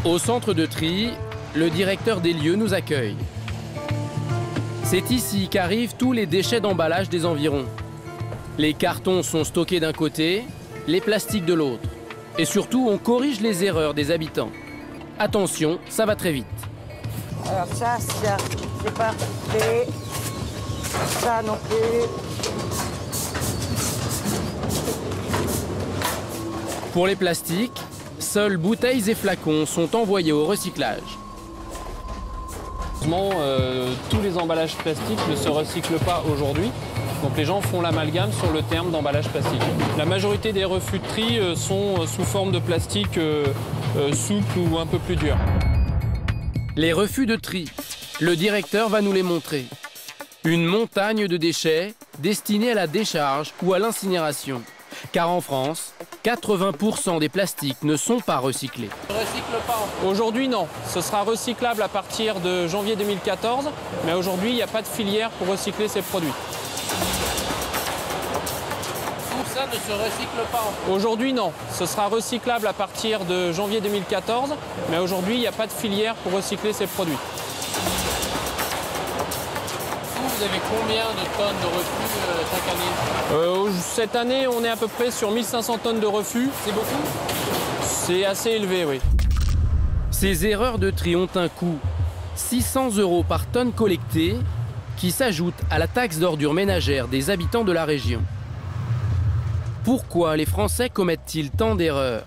Au centre de tri, le directeur des lieux nous accueille. C'est ici qu'arrivent tous les déchets d'emballage des environs. Les cartons sont stockés d'un côté, les plastiques de l'autre. Et surtout, on corrige les erreurs des habitants. Attention, ça va très vite. Alors ça, c'est pas fait. Ça non plus. Pour les plastiques, seules bouteilles et flacons sont envoyés au recyclage. Tous les emballages plastiques ne se recyclent pas aujourd'hui. Donc les gens font l'amalgame sur le terme d'emballage plastique. La majorité des refus de tri sont sous forme de plastique souple ou un peu plus dur. Les refus de tri, le directeur va nous les montrer. Une montagne de déchets destinés à la décharge ou à l'incinération. Car en France, 80% des plastiques ne sont pas recyclés. Aujourd'hui, non. Ce sera recyclable à partir de janvier 2014, mais aujourd'hui, il n'y a pas de filière pour recycler ces produits. Tout ça ne se recycle pas. Aujourd'hui, non. Ce sera recyclable à partir de janvier 2014, mais aujourd'hui, il n'y a pas de filière pour recycler ces produits. Vous avez combien de tonnes de refus chaque année? Cette année, on est à peu près sur 1500 tonnes de refus. C'est beaucoup? C'est assez élevé, oui. Ces erreurs de tri ont un coût, 600 € par tonne collectée, qui s'ajoute à la taxe d'ordures ménagères des habitants de la région. Pourquoi les Français commettent-ils tant d'erreurs?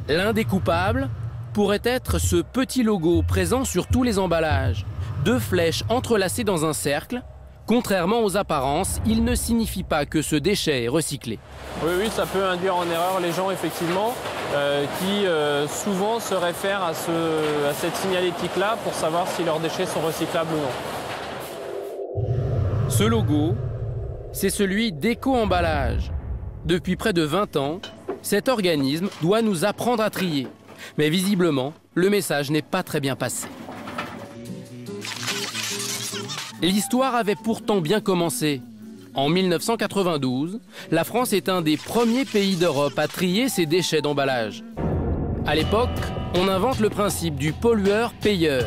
L'un des coupables pourrait être ce petit logo présent sur tous les emballages. 2 flèches entrelacées dans un cercle. Contrairement aux apparences, il ne signifie pas que ce déchet est recyclé. Oui, ça peut induire en erreur les gens, effectivement, qui souvent se réfèrent à cette signalétique-là pour savoir si leurs déchets sont recyclables ou non. Ce logo, c'est celui d'Éco-Emballage. Depuis près de 20 ans, cet organisme doit nous apprendre à trier. Mais visiblement, le message n'est pas très bien passé. L'histoire avait pourtant bien commencé. En 1992, la France est un des premiers pays d'Europe à trier ses déchets d'emballage. À l'époque, on invente le principe du pollueur-payeur.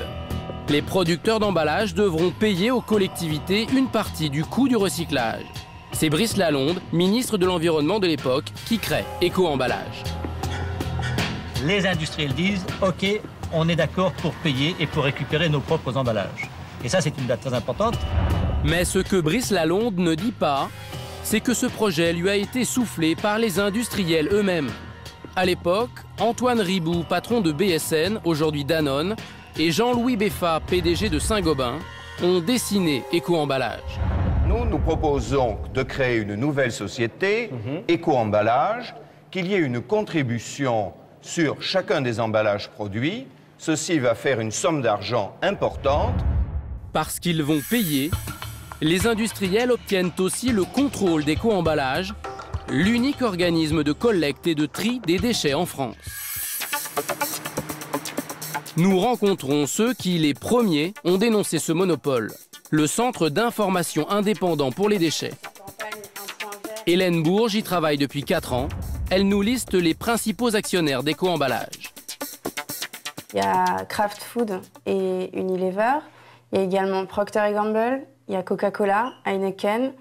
Les producteurs d'emballage devront payer aux collectivités une partie du coût du recyclage. C'est Brice Lalonde, ministre de l'Environnement de l'époque, qui crée Éco-Emballage. Les industriels disent « Ok, on est d'accord pour payer et pour récupérer nos propres emballages ». Et ça, c'est une date très importante. Mais ce que Brice Lalonde ne dit pas, c'est que ce projet lui a été soufflé par les industriels eux-mêmes. À l'époque, Antoine Riboud, patron de BSN, aujourd'hui Danone, et Jean-Louis Beffa, PDG de Saint-Gobain, ont dessiné Éco-Emballage. Nous proposons de créer une nouvelle société, Éco-Emballage, qu'il y ait une contribution sur chacun des emballages produits. Ceci va faire une somme d'argent importante. Parce qu'ils vont payer, les industriels obtiennent aussi le contrôle d'Éco-Emballage, l'unique organisme de collecte et de tri des déchets en France. Nous rencontrons ceux qui, les premiers, ont dénoncé ce monopole, le Centre d'information indépendant pour les déchets. Hélène Bourges y travaille depuis 4 ans. Elle nous liste les principaux actionnaires d'Éco-Emballage. Il y a Kraft Food et Unilever. Il y a également Procter & Gamble, il y a Coca-Cola, Heineken,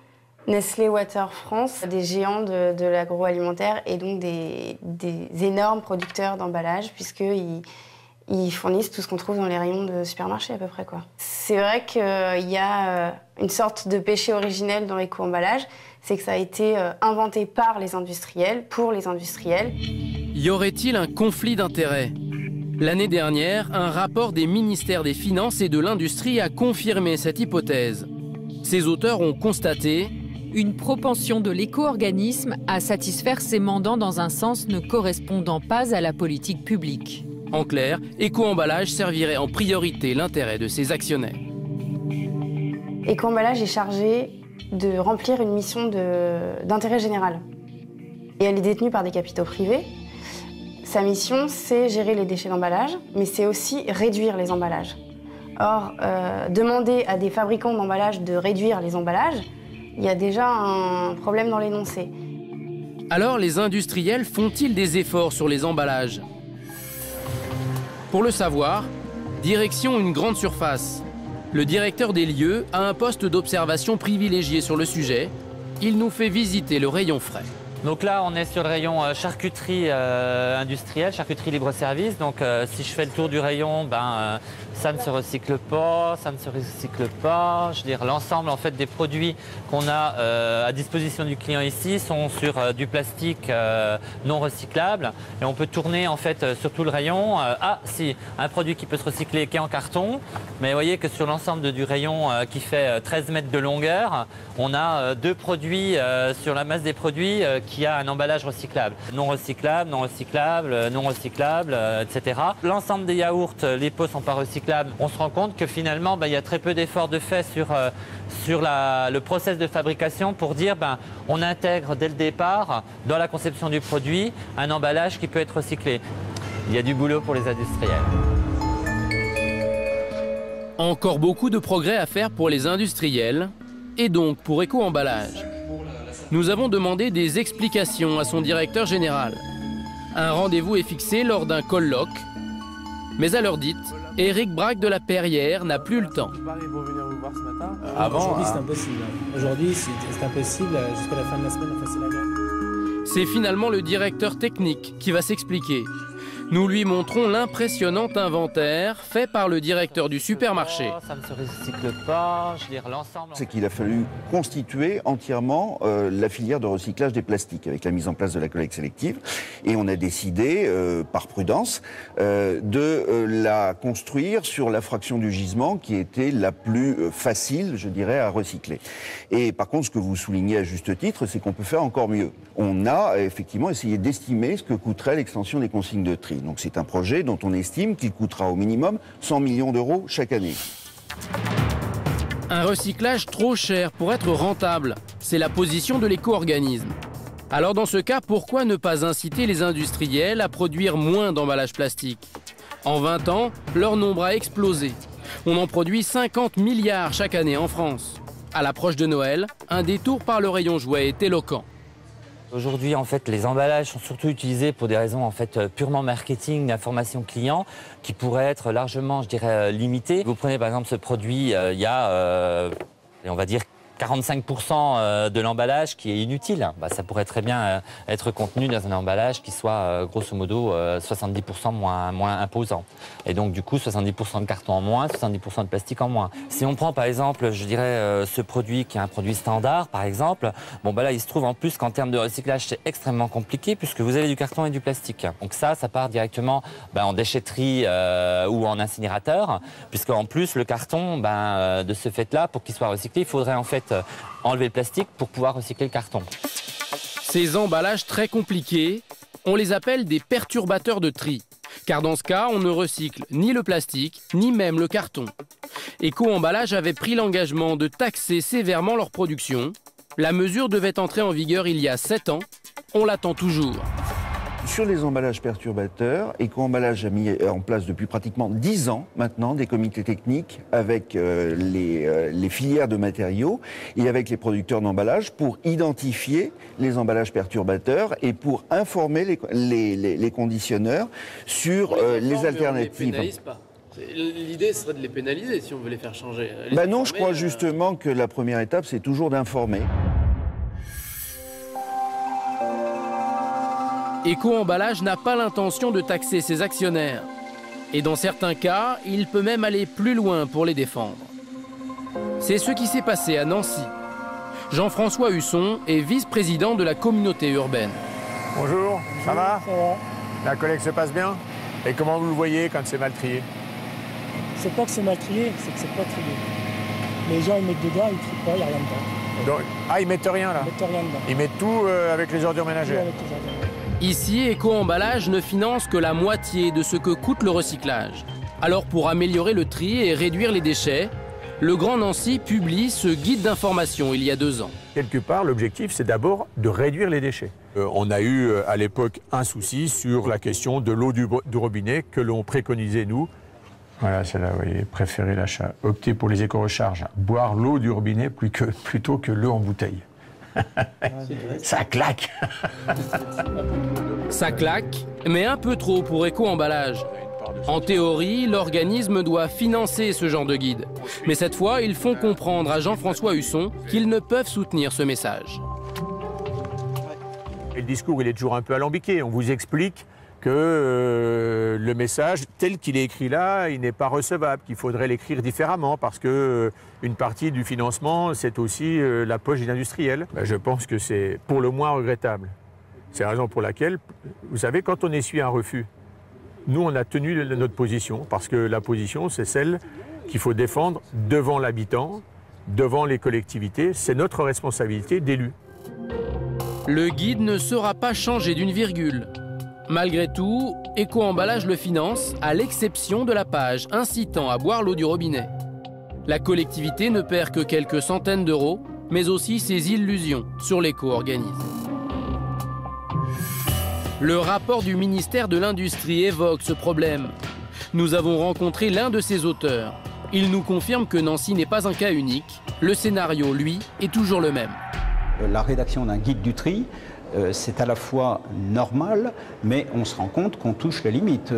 Nestlé Water France, des géants de l'agroalimentaire et donc des énormes producteurs d'emballage puisqu'ils fournissent tout ce qu'on trouve dans les rayons de supermarché à peu près, quoi. C'est vrai qu'il y a une sorte de péché originel dans l'éco-emballage, c'est que ça a été inventé par les industriels, pour les industriels. Y aurait-il un conflit d'intérêts ? L'année dernière, un rapport des ministères des Finances et de l'Industrie a confirmé cette hypothèse. Ses auteurs ont constaté une propension de l'éco-organisme à satisfaire ses mandants dans un sens ne correspondant pas à la politique publique. En clair, Éco-Emballage servirait en priorité l'intérêt de ses actionnaires. Éco-Emballage est chargé de remplir une mission d'intérêt général. Et elle est détenue par des capitaux privés. Sa mission, c'est gérer les déchets d'emballage, mais c'est aussi réduire les emballages. Or, demander à des fabricants d'emballage de réduire les emballages, il y a déjà un problème dans l'énoncé. Alors, les industriels font-ils des efforts sur les emballages ? Pour le savoir, direction une grande surface. Le directeur des lieux a un poste d'observation privilégié sur le sujet. Il nous fait visiter le rayon frais. Donc là, on est sur le rayon charcuterie industrielle, charcuterie libre-service. Donc si je fais le tour du rayon, ça ne se recycle pas, ça ne se recycle pas. Je veux dire, l'ensemble en fait des produits qu'on a à disposition du client ici sont sur du plastique non recyclable. Et on peut tourner en fait sur tout le rayon. Si, un produit qui peut se recycler qui est en carton. Mais vous voyez que sur l'ensemble du rayon qui fait 13 mètres de longueur, on a deux produits sur la masse des produits qui a un emballage recyclable. Non recyclable, non recyclable, non recyclable, etc. L'ensemble des yaourts, les pots ne sont pas recyclables. On se rend compte que finalement, il y a très peu d'efforts de fait sur le process de fabrication pour dire on intègre dès le départ, dans la conception du produit, un emballage qui peut être recyclé. Il y a du boulot pour les industriels. Encore beaucoup de progrès à faire pour les industriels et donc pour Eco-Emballage. Nous avons demandé des explications à son directeur général. Un rendez-vous est fixé lors d'un colloque. Mais à l'heure dite, Éric Braque de la Perrière n'a plus le temps. Aujourd'hui, c'est impossible. Aujourd'hui, c'est impossible jusqu'à la fin de la semaine. Enfin, c'est la guerre. C'est finalement le directeur technique qui va s'expliquer. Nous lui montrons l'impressionnant inventaire fait par le directeur du supermarché. Ça ne se recycle pas, je veux dire l'ensemble. C'est qu'il a fallu constituer entièrement la filière de recyclage des plastiques avec la mise en place de la collecte sélective. Et on a décidé, par prudence, de la construire sur la fraction du gisement qui était la plus facile, je dirais, à recycler. Et par contre, ce que vous soulignez à juste titre, c'est qu'on peut faire encore mieux. On a effectivement essayé d'estimer ce que coûterait l'extension des consignes de tri. Donc c'est un projet dont on estime qu'il coûtera au minimum 100 millions d'euros chaque année. Un recyclage trop cher pour être rentable, c'est la position de l'éco-organisme. Alors dans ce cas, pourquoi ne pas inciter les industriels à produire moins d'emballages plastiques? En 20 ans, leur nombre a explosé. On en produit 50 milliards chaque année en France. À l'approche de Noël, un détour par le rayon jouet est éloquent. Aujourd'hui, en fait, les emballages sont surtout utilisés pour des raisons en fait purement marketing, d'information client, qui pourraient être largement, je dirais, limitées. Vous prenez par exemple ce produit, il y a, on va dire, 45% de l'emballage qui est inutile. Ça pourrait très bien être contenu dans un emballage qui soit grosso modo 70% moins imposant. Et donc du coup 70% de carton en moins, 70% de plastique en moins. Si on prend par exemple, je dirais, ce produit qui est un produit standard par exemple, là il se trouve en plus qu'en termes de recyclage c'est extrêmement compliqué puisque vous avez du carton et du plastique. Donc ça part directement en déchetterie ou en incinérateur, puisque en plus le carton, de ce fait-là, pour qu'il soit recyclé, il faudrait en fait enlever le plastique pour pouvoir recycler le carton. Ces emballages très compliqués, on les appelle des perturbateurs de tri. Car dans ce cas, on ne recycle ni le plastique, ni même le carton. Eco-Emballage avait pris l'engagement de taxer sévèrement leur production. La mesure devait entrer en vigueur il y a 7 ans. On l'attend toujours. Sur les emballages perturbateurs, Eco-Emballage a mis en place depuis pratiquement 10 ans maintenant des comités techniques avec les filières de matériaux et avec les producteurs d'emballages pour identifier les emballages perturbateurs et pour informer les conditionneurs sur les alternatives. L'idée serait de les pénaliser si on veut les faire changer. Non, je crois justement que la première étape, c'est toujours d'informer. Eco-Emballage n'a pas l'intention de taxer ses actionnaires. Et dans certains cas, il peut même aller plus loin pour les défendre. C'est ce qui s'est passé à Nancy. Jean-François Husson est vice-président de la communauté urbaine. Bonjour, ça va? La collecte se passe bien? Et comment vous le voyez quand c'est mal trié? C'est pas que c'est mal trié, c'est que c'est pas trié. Les gens ils mettent dedans, ils trient pas, il n'y a rien dedans. Donc, ils mettent rien là? Ils mettent rien dedans. Ils mettent tout avec les ordures ménagères? Tout avec les ordures. Ici, Eco-Emballage ne finance que la moitié de ce que coûte le recyclage. Alors pour améliorer le tri et réduire les déchets, le Grand Nancy publie ce guide d'information il y a 2 ans. Quelque part, l'objectif, c'est d'abord de réduire les déchets. On a eu à l'époque un souci sur la question de l'eau du robinet que l'on préconisait, nous. Voilà, celle-là, vous voyez, préférer l'achat. Opter pour les éco-recharges, boire l'eau du robinet plutôt que l'eau en bouteille. Ça claque. Ça claque, mais un peu trop pour Eco-Emballage. En théorie, l'organisme doit financer ce genre de guide. Mais cette fois, ils font comprendre à Jean-François Husson qu'ils ne peuvent soutenir ce message. Et le discours, il est toujours un peu alambiqué. On vous explique que le message, tel qu'il est écrit là, il n'est pas recevable, qu'il faudrait l'écrire différemment parce que une partie du financement, c'est aussi la poche des industriels. Je pense que c'est pour le moins regrettable. C'est la raison pour laquelle, vous savez, quand on essuie un refus, nous, on a tenu notre position parce que la position, c'est celle qu'il faut défendre devant l'habitant, devant les collectivités. C'est notre responsabilité d'élus. Le guide ne sera pas changé d'une virgule. Malgré tout, Éco-emballage le finance, à l'exception de la page incitant à boire l'eau du robinet. La collectivité ne perd que quelques centaines d'euros, mais aussi ses illusions sur l'éco-organisme. Le rapport du ministère de l'Industrie évoque ce problème. Nous avons rencontré l'un de ses auteurs. Il nous confirme que Nancy n'est pas un cas unique. Le scénario, lui, est toujours le même. La rédaction d'un guide du tri, c'est à la fois normal, mais on se rend compte qu'on touche les limites.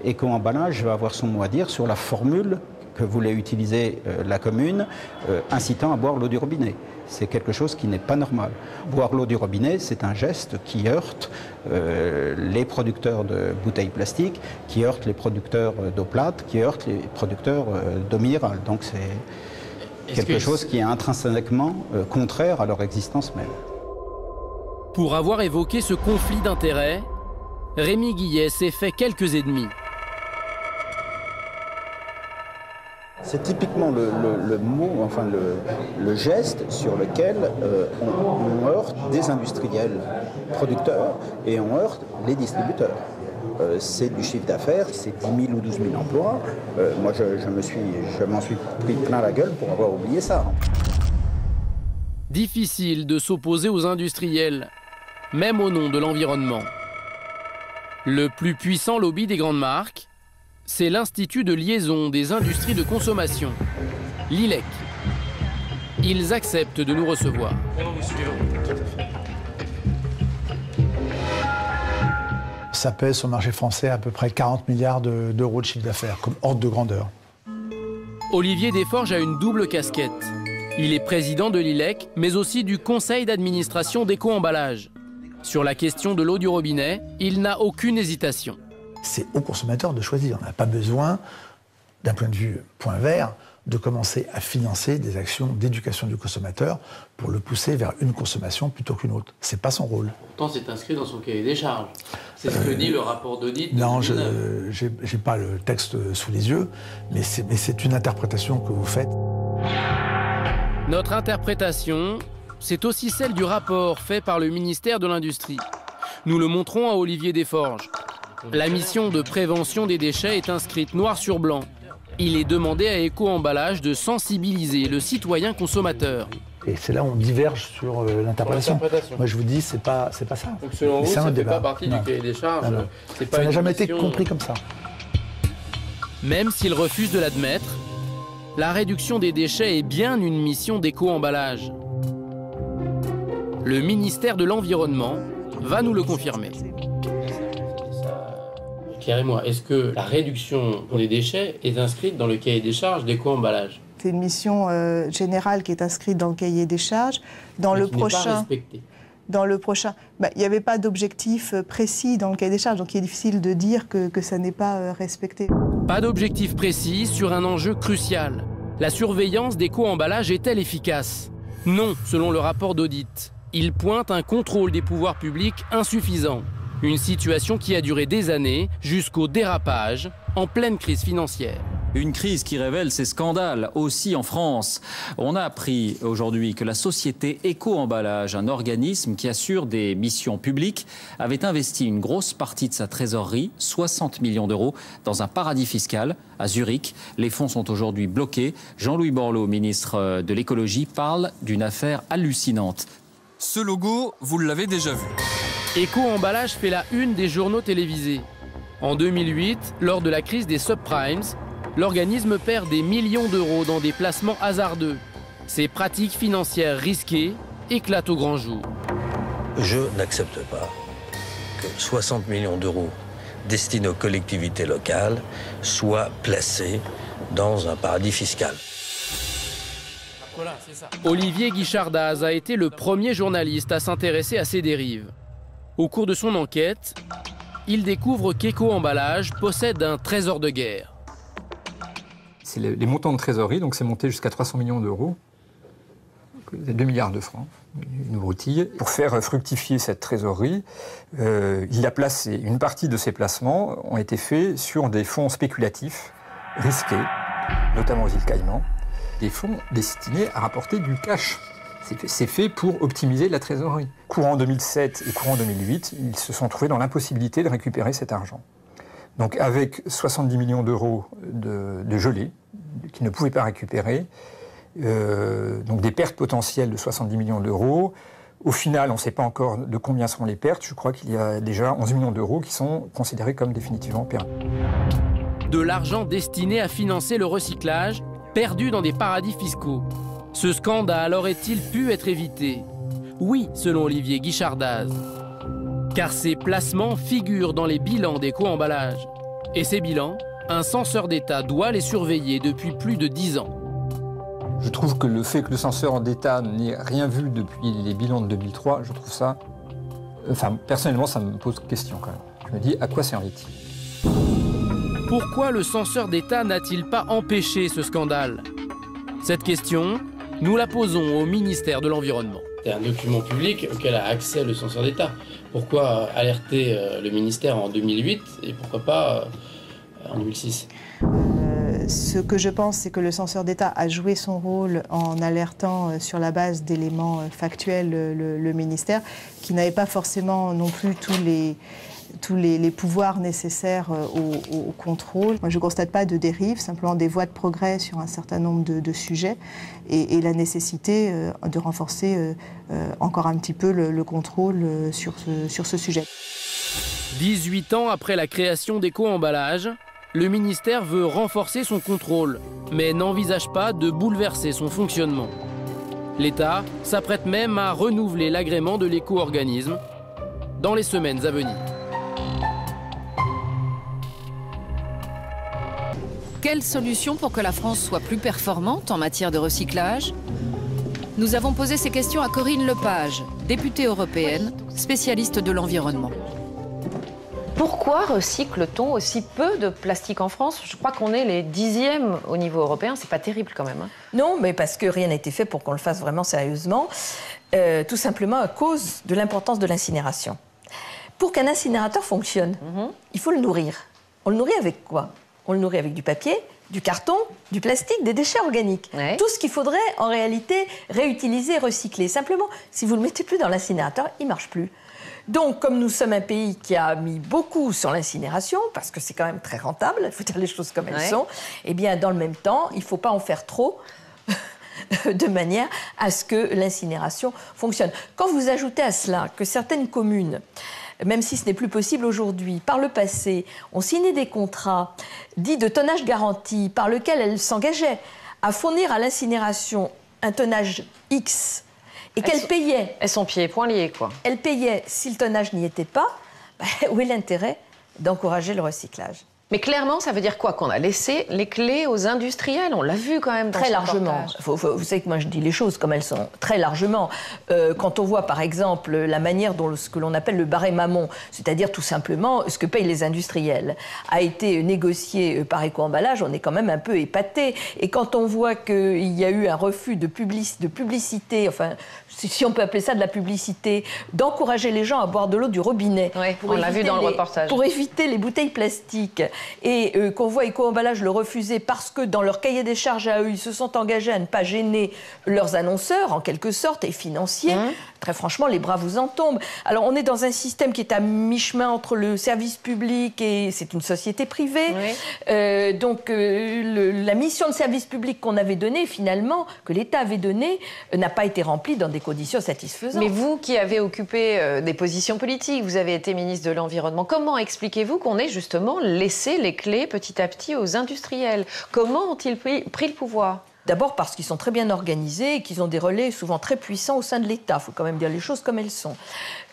Éco-emballage va avoir son mot à dire sur la formule que voulait utiliser la commune, incitant à boire l'eau du robinet. C'est quelque chose qui n'est pas normal. Boire l'eau du robinet, c'est un geste qui heurte les producteurs de bouteilles plastiques, qui heurte les producteurs d'eau plate, qui heurte les producteurs d'eau minérale. Donc c'est quelque chose qui est intrinsèquement contraire à leur existence même. Pour avoir évoqué ce conflit d'intérêts, Rémi Guillet s'est fait quelques ennemis. C'est typiquement le mot, enfin le geste sur lequel on heurte des industriels producteurs et on heurte les distributeurs. C'est du chiffre d'affaires, c'est 10 000 ou 12 000 emplois. Moi, je m'en suis pris plein la gueule pour avoir oublié ça. Difficile de s'opposer aux industriels, même au nom de l'environnement. Le plus puissant lobby des grandes marques, c'est l'Institut de liaison des industries de consommation, l'ILEC. Ils acceptent de nous recevoir. Ça pèse sur le marché français à peu près 40 milliards d'euros de chiffre d'affaires, comme ordre de grandeur. Olivier Desforges a une double casquette. Il est président de l'ILEC, mais aussi du conseil d'administration d'Éco-emballage. Sur la question de l'eau du robinet, il n'a aucune hésitation. C'est aux consommateurs de choisir. On n'a pas besoin, d'un point de vue point vert, de commencer à financer des actions d'éducation du consommateur pour le pousser vers une consommation plutôt qu'une autre. C'est pas son rôle. Pourtant, c'est inscrit dans son cahier des charges. C'est ce que dit le rapport d'audit. Non, j'ai pas le texte sous les yeux, mais c'est une interprétation que vous faites. Notre interprétation, c'est aussi celle du rapport fait par le ministère de l'Industrie. Nous le montrons à Olivier Desforges. La mission de prévention des déchets est inscrite noir sur blanc. Il est demandé à Éco-emballage de sensibiliser le citoyen consommateur. Et c'est là où on diverge sur l'interprétation. Moi, je vous dis, c'est pas ça. Donc selon vous, ça ne fait pas partie du cahier des charges. Ça n'a jamais été compris comme ça. Même s'il refuse de l'admettre, la réduction des déchets est bien une mission d'Éco-emballage. Le ministère de l'Environnement va nous le confirmer. Éclairez-moi, est-ce que la réduction pour les déchets est inscrite dans le cahier des charges d'Éco-emballage? C'est une mission générale qui est inscrite dans le cahier des charges. Dans le prochain, il n'y avait pas d'objectif précis dans le cahier des charges, donc il est difficile de dire que ça n'est pas respecté. Pas d'objectif précis sur un enjeu crucial. La surveillance d'Éco-emballage est-elle efficace? Non, selon le rapport d'audit. Il pointe un contrôle des pouvoirs publics insuffisant. Une situation qui a duré des années, jusqu'au dérapage, en pleine crise financière. Une crise qui révèle ses scandales, aussi en France. On a appris aujourd'hui que la société Éco-emballage, un organisme qui assure des missions publiques, avait investi une grosse partie de sa trésorerie, 60 millions d'euros, dans un paradis fiscal, à Zurich. Les fonds sont aujourd'hui bloqués. Jean-Louis Borloo, ministre de l'écologie, parle d'une affaire hallucinante. Ce logo, vous l'avez déjà vu. Éco-emballage fait la une des journaux télévisés. En 2008, lors de la crise des subprimes, l'organisme perd des millions d'euros dans des placements hasardeux. Ces pratiques financières risquées éclatent au grand jour. Je n'accepte pas que 60 millions d'euros destinées aux collectivités locales soient placées dans un paradis fiscal. Voilà, c'est ça. Olivier Guichard-Daz a été le premier journaliste à s'intéresser à ces dérives. Au cours de son enquête, il découvre qu'Eco-Emballage possède un trésor de guerre. C'est les montants de trésorerie, donc c'est monté jusqu'à 300 millions d'euros, 2 milliards de francs, une broutille. Pour faire fructifier cette trésorerie, il a placé, une partie de ces placements ont été faits sur des fonds spéculatifs, risqués, notamment aux îles Caïmans, des fonds destinés à rapporter du cash. C'est fait pour optimiser la trésorerie. Courant 2007 et courant 2008, ils se sont trouvés dans l'impossibilité de récupérer cet argent. Donc avec 70 millions d'euros de gelée, qu'ils ne pouvaient pas récupérer, donc des pertes potentielles de 70 millions d'euros. Au final, on ne sait pas encore de combien seront les pertes. Je crois qu'il y a déjà 11 millions d'euros qui sont considérés comme définitivement perdus. De l'argent destiné à financer le recyclage, perdu dans des paradis fiscaux. Ce scandale aurait-il pu être évité? Oui, selon Olivier Guichard-Daz. Car ces placements figurent dans les bilans d'Eco-Emballage. Et ces bilans, un censeur d'État doit les surveiller depuis plus de 10 ans. Je trouve que le fait que le censeur d'État n'ait rien vu depuis les bilans de 2003, je trouve ça... Enfin, personnellement, ça me pose question quand même. Je me dis, à quoi servait-il? Pourquoi le censeur d'État n'a-t-il pas empêché ce scandale? Cette question, nous la posons au ministère de l'Environnement. C'est un document public auquel a accès le censeur d'État. Pourquoi alerter le ministère en 2008 et pourquoi pas en 2006? Ce que je pense, c'est que le censeur d'État a joué son rôle en alertant sur la base d'éléments factuels le ministère, qui n'avait pas forcément non plus tous les pouvoirs nécessaires au contrôle. Moi, je ne constate pas de dérive, simplement des voies de progrès sur un certain nombre de sujets et la nécessité de renforcer encore un petit peu le contrôle sur ce sujet. 18 ans après la création d'Eco-Emballage, le ministère veut renforcer son contrôle, mais n'envisage pas de bouleverser son fonctionnement. L'État s'apprête même à renouveler l'agrément de l'éco-organisme dans les semaines à venir. Quelle solution pour que la France soit plus performante en matière de recyclage? Nous avons posé ces questions à Corinne Lepage, députée européenne, spécialiste de l'environnement. Pourquoi recycle-t-on aussi peu de plastique en France? Je crois qu'on est les 10e au niveau européen, c'est pas terrible quand même. Hein. Non, mais parce que rien n'a été fait pour qu'on le fasse vraiment sérieusement, tout simplement à cause de l'importance de l'incinération. Pour qu'un incinérateur fonctionne, il faut le nourrir. On le nourrit avec quoi? On le nourrit avec du papier, du carton, du plastique, des déchets organiques. Ouais. Tout ce qu'il faudrait en réalité réutiliser, recycler. Simplement, si vous ne le mettez plus dans l'incinérateur, il ne marche plus. Donc, comme nous sommes un pays qui a mis beaucoup sur l'incinération, parce que c'est quand même très rentable, il faut dire les choses comme elles sont, eh bien, dans le même temps, il ne faut pas en faire trop de manière à ce que l'incinération fonctionne. Quand vous ajoutez à cela que certaines communes, même si ce n'est plus possible aujourd'hui, par le passé, ont signé des contrats dits de tonnage garanti par lesquels elles s'engageaient à fournir à l'incinération un tonnage X et qu'elles payaient... Elles sont pieds et poings liés, quoi. Elles payaient, si le tonnage n'y était pas, où est l'intérêt d'encourager le recyclage? Mais clairement, ça veut dire quoi? Qu'on a laissé les clés aux industriels. On l'a vu quand même dans très largement. Vous savez que moi je dis les choses comme elles sont, très largement. Quand on voit par exemple la manière dont ce que l'on appelle le barème amont, c'est-à-dire tout simplement ce que payent les industriels, a été négocié par Eco-Emballage, on est quand même un peu épaté. Et quand on voit qu'il y a eu un refus de publicité, enfin si on peut appeler ça de la publicité, d'encourager les gens à boire de l'eau du robinet. Oui, on l'a vu dans le reportage. Pour éviter les bouteilles plastiques. Et qu'on voit Eco-Emballage le refuser parce que dans leur cahier des charges à eux, ils se sont engagés à ne pas gêner leurs annonceurs, en quelque sorte, et financiers. Très franchement, les bras vous en tombent. Alors, on est dans un système qui est à mi-chemin entre le service public et c'est une société privée. Donc, la mission de service public qu'on avait donnée, finalement, que l'État avait donnée, n'a pas été remplie dans des conditions satisfaisantes. Mais vous qui avez occupé des positions politiques, vous avez été ministre de l'Environnement, comment expliquez-vous qu'on ait justement laissé les clés petit à petit aux industriels? Comment ont-ils pris le pouvoir? D'abord parce qu'ils sont très bien organisés et qu'ils ont des relais souvent très puissants au sein de l'État. Il faut quand même dire les choses comme elles sont.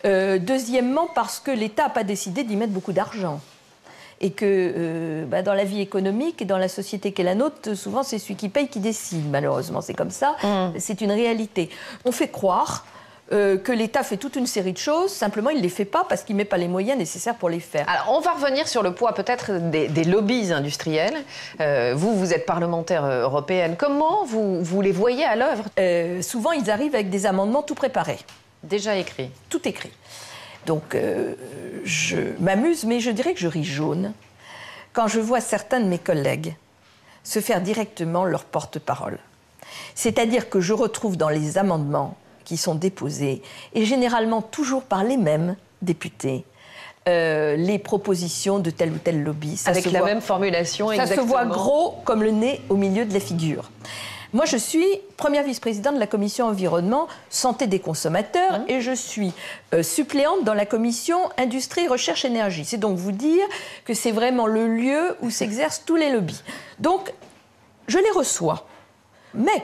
Deuxièmement, parce que l'État n'a pas décidé d'y mettre beaucoup d'argent. et que dans la vie économique et dans la société qu'est la nôtre, souvent c'est celui qui paye qui décide, malheureusement, c'est comme ça, c'est une réalité. On fait croire que l'État fait toute une série de choses, simplement il ne les fait pas parce qu'il ne met pas les moyens nécessaires pour les faire. Alors on va revenir sur le poids peut-être des lobbies industriels. Vous êtes parlementaire européenne, comment vous les voyez à l'œuvre? Souvent ils arrivent avec des amendements tout préparés. Déjà écrits? Tout écrit. Donc je m'amuse, mais je dirais que je ris jaune quand je vois certains de mes collègues se faire directement leur porte-parole. C'est-à-dire que je retrouve dans les amendements qui sont déposés, et généralement toujours par les mêmes députés, les propositions de tel ou tel lobby. Avec la même formulation, exactement. Ça se voit gros comme le nez au milieu de la figure. Moi, je suis première vice-présidente de la commission environnement, santé des consommateurs, et je suis suppléante dans la commission industrie, recherche, énergie. C'est donc vous dire que c'est vraiment le lieu où s'exercent tous les lobbies. Donc, je les reçois. Mais,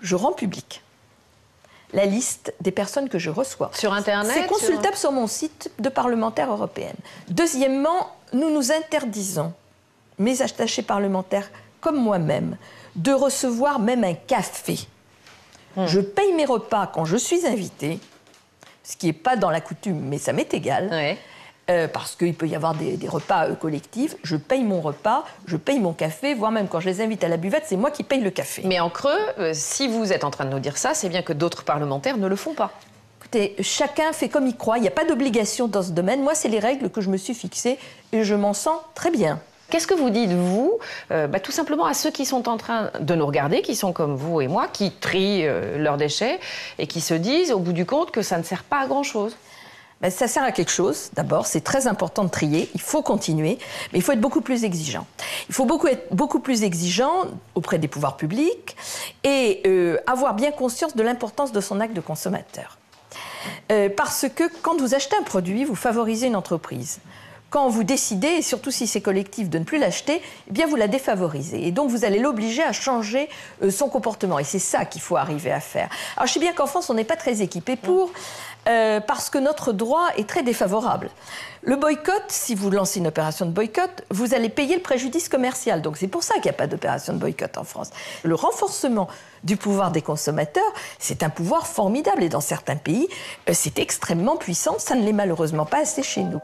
je rends public la liste des personnes que je reçois. Sur Internet? C'est consultable sur mon site de parlementaire européenne. Deuxièmement, nous nous interdisons, mes attachés parlementaires comme moi-même, de recevoir même un café. Je paye mes repas quand je suis invitée, ce qui n'est pas dans la coutume, mais ça m'est égal. Parce qu'il peut y avoir des repas collectifs. Je paye mon repas, je paye mon café, voire même quand je les invite à la buvette, c'est moi qui paye le café. Mais en creux, si vous êtes en train de nous dire ça, c'est bien que d'autres parlementaires ne le font pas. Écoutez, chacun fait comme il croit, il n'y a pas d'obligation dans ce domaine. Moi, c'est les règles que je me suis fixées et je m'en sens très bien. Qu'est-ce que vous dites, vous, tout simplement à ceux qui sont en train de nous regarder, qui sont comme vous et moi, qui trient leurs déchets et qui se disent, au bout du compte, que ça ne sert pas à grand-chose? Ça sert à quelque chose, d'abord, c'est très important de trier, il faut continuer, mais il faut être beaucoup plus exigeant. Il faut être beaucoup plus exigeant auprès des pouvoirs publics et avoir bien conscience de l'importance de son acte de consommateur. Parce que quand vous achetez un produit, vous favorisez une entreprise. Quand vous décidez, et surtout si c'est collectif, de ne plus l'acheter, eh bien vous la défavorisez. Et donc vous allez l'obliger à changer son comportement. Et c'est ça qu'il faut arriver à faire. Alors je sais bien qu'en France, on n'est pas très équipé pour, parce que notre droit est très défavorable. Le boycott, si vous lancez une opération de boycott, vous allez payer le préjudice commercial. Donc c'est pour ça qu'il n'y a pas d'opération de boycott en France. Le renforcement du pouvoir des consommateurs, c'est un pouvoir formidable. Et dans certains pays, c'est extrêmement puissant. Ça ne l'est malheureusement pas assez chez nous.